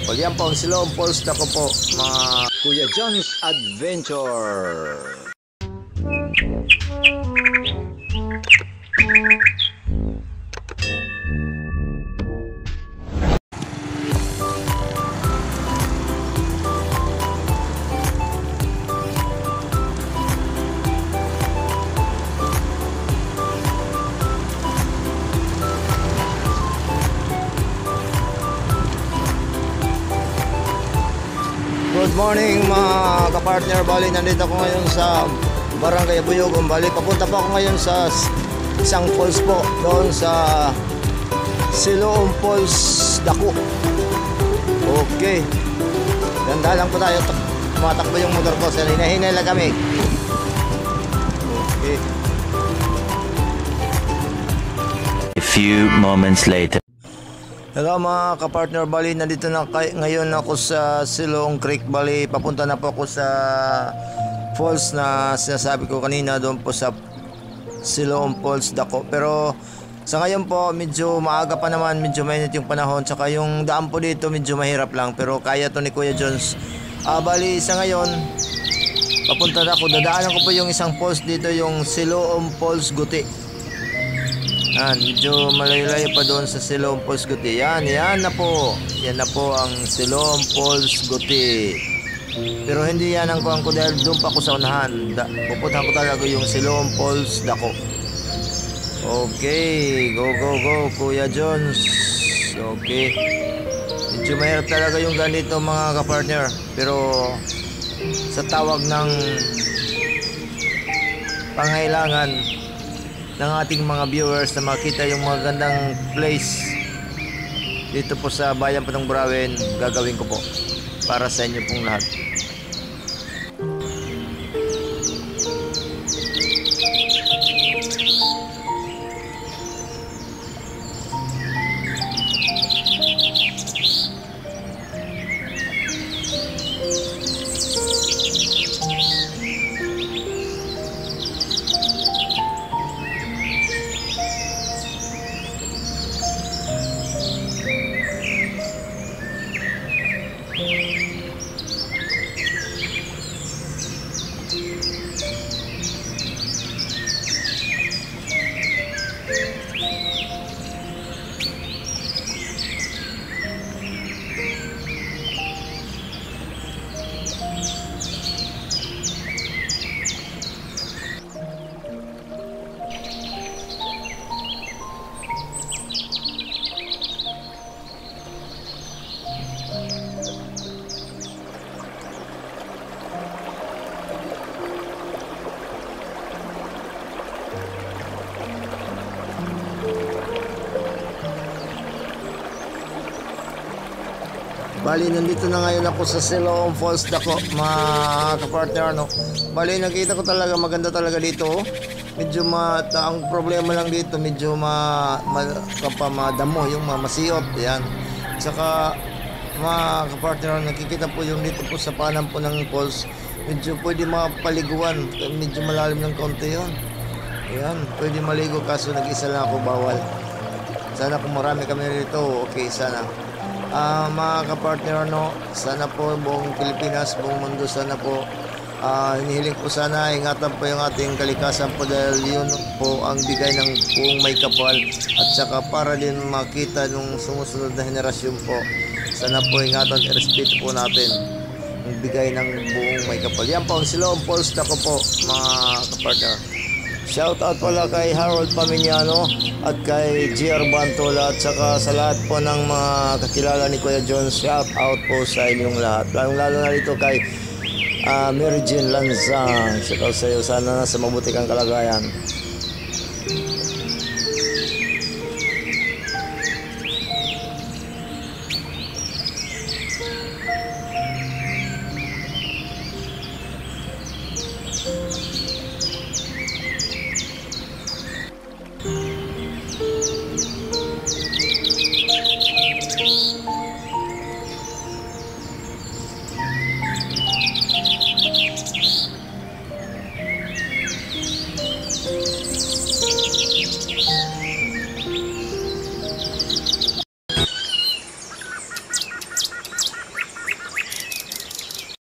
kapal. Yan po ang Siloam Falls Dako po, mga Kuya John's Adventure. Good morning mga kapartner. Bali, nandito ako ngayon sa Barangay Buyogong. Bali, papunta pa ako ngayon sa isang falls po, doon sa Siloam Falls Dako. Okay, ganda lang po tayo. Tumatakbo yung motor ko, hinahinay lang kami. Okay. A few moments later. Hello mga kapartner, bali nandito na ngayon ako sa Siloam Creek. Bali, papunta na po ako sa falls na sinasabi ko kanina, doon po sa Siloam Falls Dako. Pero sa ngayon po, medyo maaga pa naman, medyo mainit yung panahon, tsaka yung daan po dito medyo mahirap lang, pero kaya to ni Kuya Jones. Bali, sa ngayon papunta na ako, dadaanan ko po yung isang falls dito, yung Siloam Falls Guti. Medyo malayo-layo pa doon sa Siloam Falls Guti. Yan na po. Yan na po ang Siloam Falls Guti. Pero hindi yan ang kuhan ko dahil doon pa ako sa unahan. Pupuntahan ko talaga yung Siloam Falls Dako. Okay, go Kuya Jones. Okay. Medyo mahirap talaga yung ganito mga kapartner. Pero sa tawag ng pangailangan ng ating mga viewers na makita yung mga gandang place dito po sa bayan po ng Burawin, gagawin ko po para sa inyo pong lahat. Bali, nandito na ngayon ako sa Siloam Falls Dako, mga kapartner, no? Bali, nakita ko talaga, maganda talaga dito. Medyo ang problema lang dito, medyo madamo, yung masiot, yan. Saka, mga kapartner, nakikita po yung dito po sa panam po ng falls, medyo pwede mapaliguan, medyo malalim ng konti yun. Yan, pwede maligo, kaso nag-isa lang ako, bawal. Sana kung marami kami rito, okay, sana. Mga kapartner, no, sana po buong Pilipinas, buong mundo, sana po hinihiling po sana ingatan po yung ating kalikasan po, dahil yun po ang bigay ng buong may kapal, at saka para din makita nung sumusunod na henerasyon po. Sana po ingatan, i-respeto po natin ang bigay ng buong may kapal. Yan po ang Siloam Falls Dako po, mga kapartner. Shout out pala kay Harold Paminiano at kay GR Bantola, at saka sa lahat po ng mga kakilala ni Kuya John. Shout out po sa inyong lahat, lalo na dito kay Mary Jane Lanzang. Shout out sa iyo, sana nasa mabuti kang kalagayan.